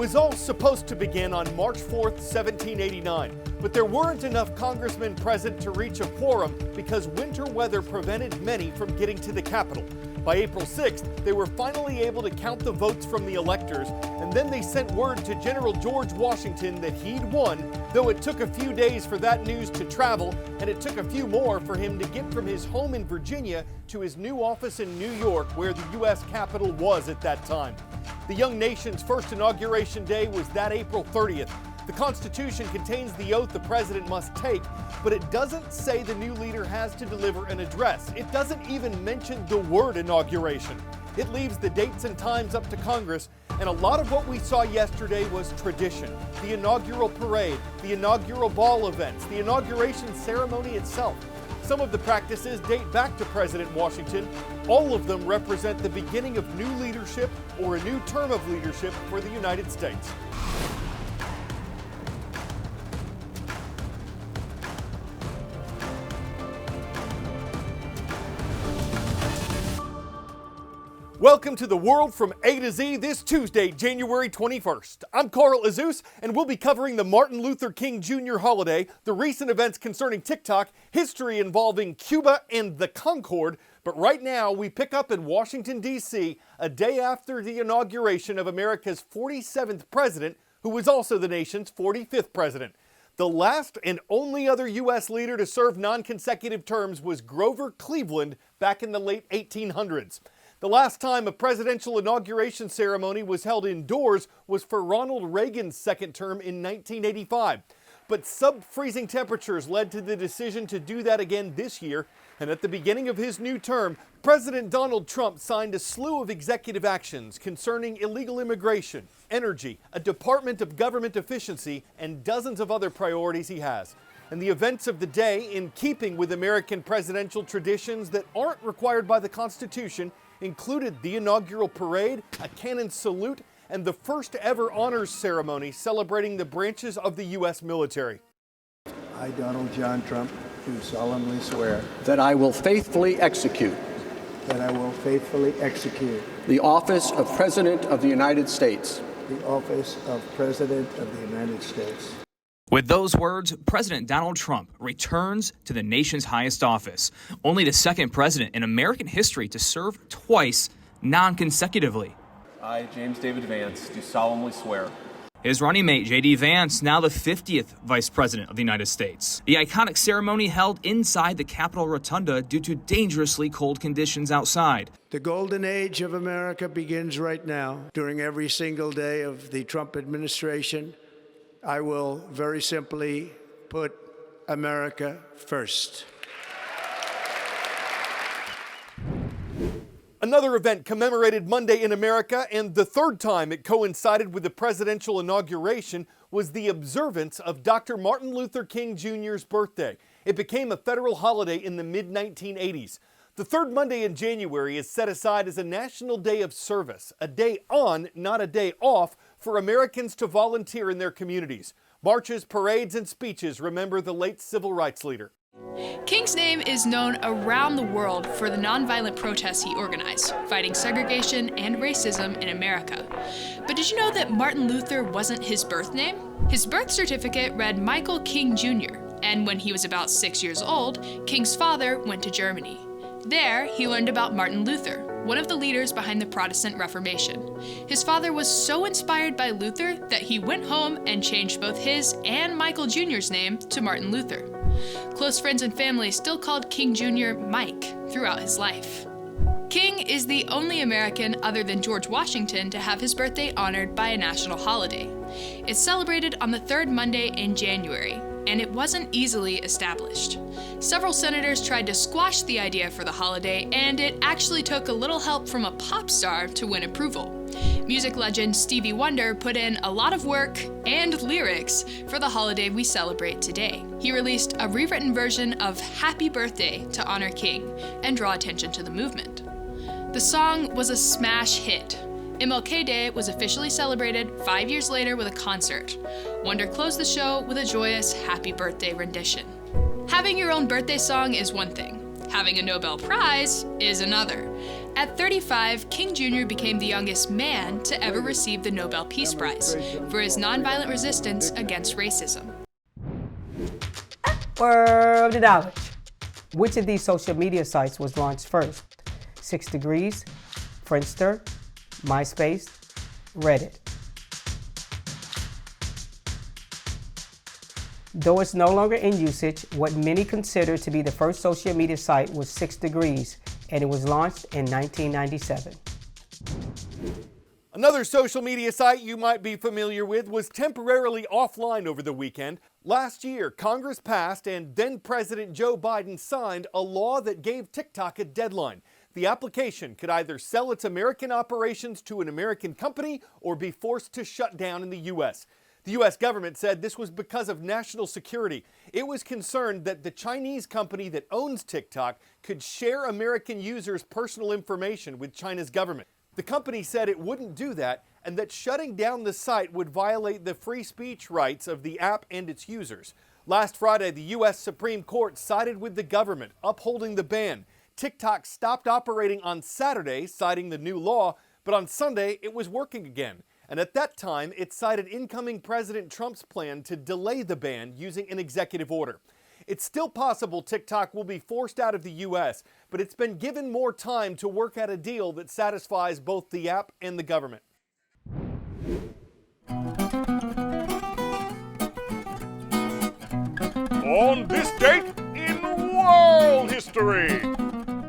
was all supposed to begin on March 4th, 1789, but there weren't enough congressmen present to reach a quorum because winter weather prevented many from getting to the Capitol. By April 6th, they were finally able to count the votes from the electors, and then they sent word to General George Washington that he'd won, though it took a few days for that news to travel, and it took a few more for him to get from his home in Virginia to his new office in New York, where the U.S. Capitol was at that time. The young nation's first inauguration day was that April 30th. The Constitution contains the oath the president must take, but it doesn't say the new leader has to deliver an address. It doesn't even mention the word inauguration. It leaves the dates and times up to Congress, and a lot of what we saw yesterday was tradition. The inaugural parade, the inaugural ball events, the inauguration ceremony itself. Some of the practices date back to President Washington. All of them represent the beginning of new leadership or a new term of leadership for the United States. Welcome to the world from A to Z this Tuesday, January 21st. I'm Carl Azuz, and we'll be covering the Martin Luther King Jr. holiday, the recent events concerning TikTok, history involving Cuba and the Concorde. But right now, we pick up in Washington, D.C., a day after the inauguration of America's 47th president, who was also the nation's 45th president. The last and only other U.S. leader to serve non-consecutive terms was Grover Cleveland back in the late 1800s. The last time a presidential inauguration ceremony was held indoors was for Ronald Reagan's second term in 1985. But sub-freezing temperatures led to the decision to do that again this year, and at the beginning of his new term, President Donald Trump signed a slew of executive actions concerning illegal immigration, energy, a Department of Government efficiency, and dozens of other priorities he has. And the events of the day, in keeping with American presidential traditions that aren't required by the Constitution, included the inaugural parade, a cannon salute, and the first ever honors ceremony celebrating the branches of the U.S. military. I, Donald John Trump, do solemnly swear that I will faithfully execute the office of President of the United States. The office of President of the United States. With those words, President Donald Trump returns to the nation's highest office, only the second president in American history to serve twice non-consecutively. I, James David Vance, do solemnly swear. His running mate, J.D. Vance, now the 50th Vice President of the United States. The iconic ceremony held inside the Capitol Rotunda due to dangerously cold conditions outside. The golden age of America begins right now. During every single day of the Trump administration, I will very simply put America first. Another event commemorated Monday in America, and the third time it coincided with the presidential inauguration, was the observance of Dr. Martin Luther King Jr.'s birthday. It became a federal holiday in the mid-1980s. The third Monday in January is set aside as a national day of service, a day on, not a day off, for Americans to volunteer in their communities. Marches, parades, and speeches remember the late civil rights leader. King's name is known around the world for the nonviolent protests he organized, fighting segregation and racism in America. But did you know that Martin Luther wasn't his birth name? His birth certificate read Michael King Jr., and when he was about 6 years old, King's father went to Germany. There, he learned about Martin Luther, one of the leaders behind the Protestant Reformation. His father was so inspired by Luther that he went home and changed both his and Michael Jr.'s name to Martin Luther. Close friends and family still called King Jr. Mike throughout his life. King is the only American other than George Washington to have his birthday honored by a national holiday. It's celebrated on the third Monday in January, and it wasn't easily established. Several senators tried to squash the idea for the holiday, and it actually took a little help from a pop star to win approval. Music legend Stevie Wonder put in a lot of work and lyrics for the holiday we celebrate today. He released a rewritten version of Happy Birthday to honor King and draw attention to the movement. The song was a smash hit. MLK Day was officially celebrated 5 years later with a concert. Wonder closed the show with a joyous Happy Birthday rendition. Having your own birthday song is one thing. Having a Nobel Prize is another. At 35, King Jr. became the youngest man to ever receive the Nobel Peace Prize for his nonviolent resistance against racism. Word of knowledge. Which of these social media sites was launched first? 6 Degrees, Friendster, MySpace, Reddit. Though it's no longer in usage, what many consider to be the first social media site was 6 Degrees, and it was launched in 1997. Another social media site you might be familiar with was temporarily offline over the weekend. Last year, Congress passed and then President Joe Biden signed a law that gave TikTok a deadline. The application could either sell its American operations to an American company or be forced to shut down in the U.S. The U.S. government said this was because of national security. It was concerned that the Chinese company that owns TikTok could share American users' personal information with China's government. The company said it wouldn't do that and that shutting down the site would violate the free speech rights of the app and its users. Last Friday, the U.S. Supreme Court sided with the government, upholding the ban. TikTok stopped operating on Saturday, citing the new law, but on Sunday it was working again. And at that time, it cited incoming President Trump's plan to delay the ban using an executive order. It's still possible TikTok will be forced out of the U.S., but it's been given more time to work out a deal that satisfies both the app and the government. On this date in world history,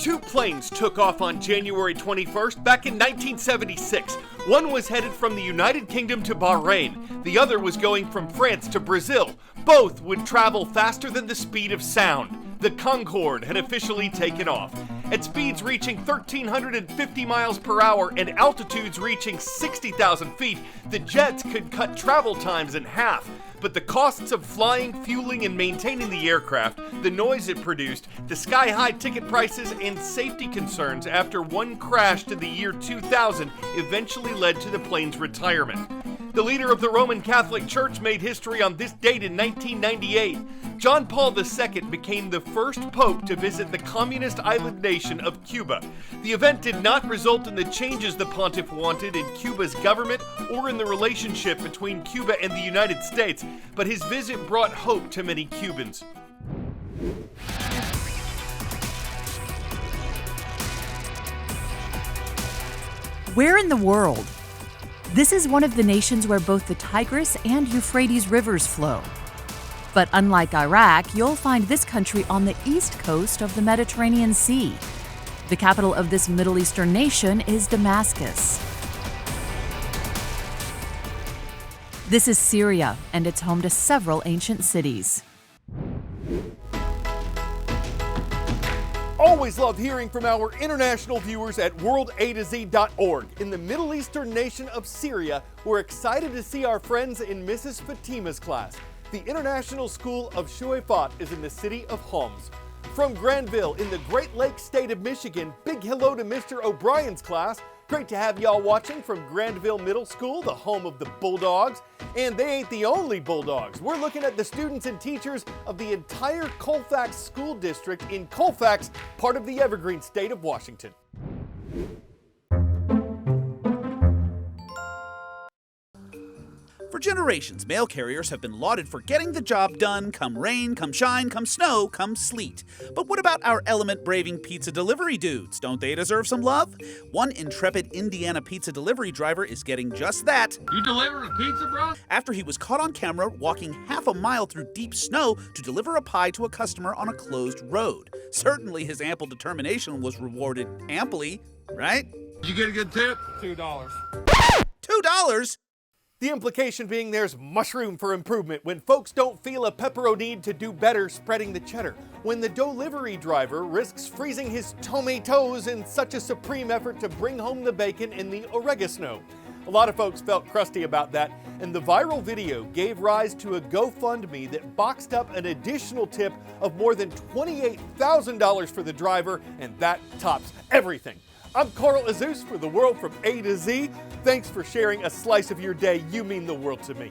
2 planes took off on January 21st back in 1976. One was headed from the United Kingdom to Bahrain. The other was going from France to Brazil. Both would travel faster than the speed of sound. The Concorde had officially taken off. At speeds reaching 1,350 miles per hour and altitudes reaching 60,000 feet, the jets could cut travel times in half. But the costs of flying, fueling, and maintaining the aircraft, the noise it produced, the sky-high ticket prices, and safety concerns after one crashed in the year 2000 eventually led to the plane's retirement. The leader of the Roman Catholic Church made history on this date in 1998. John Paul II became the first pope to visit the communist island nation of Cuba. The event did not result in the changes the pontiff wanted in Cuba's government or in the relationship between Cuba and the United States, but his visit brought hope to many Cubans. Where in the world? This is one of the nations where both the Tigris and Euphrates rivers flow. But unlike Iraq, you'll find this country on the east coast of the Mediterranean Sea. The capital of this Middle Eastern nation is Damascus. This is Syria, and it's home to several ancient cities. Always love hearing from our international viewers at worldatozorg. In the Middle Eastern nation of Syria, we're excited to see our friends in Mrs. Fatima's class. The International School of Shuaifat is in the city of Homs. From Granville in the Great Lakes state of Michigan, big hello to Mr. O'Brien's class. Great to have y'all watching from Granville Middle School, the home of the Bulldogs. And they ain't the only Bulldogs. We're looking at the students and teachers of the entire Colfax School District in Colfax, part of the Evergreen state of Washington. For generations, mail carriers have been lauded for getting the job done, come rain, come shine, come snow, come sleet. But what about our element-braving pizza delivery dudes? Don't they deserve some love? One intrepid Indiana pizza delivery driver is getting just that. You delivering a pizza, bro? After he was caught on camera walking half a mile through deep snow to deliver a pie to a customer on a closed road. Certainly his ample determination was rewarded amply, right? Did you get a good tip? $2. $2? The implication being there's much room for improvement when folks don't feel a pepero need to do better spreading the cheddar. When the delivery driver risks freezing his tomatoes in such a supreme effort to bring home the bacon in the oregano. A lot of folks felt crusty about that, and the viral video gave rise to a GoFundMe that boxed up an additional tip of more than $28,000 for the driver, and that tops everything. I'm Carl Azuz for The World from A to Z. Thanks for sharing a slice of your day. You mean the world to me.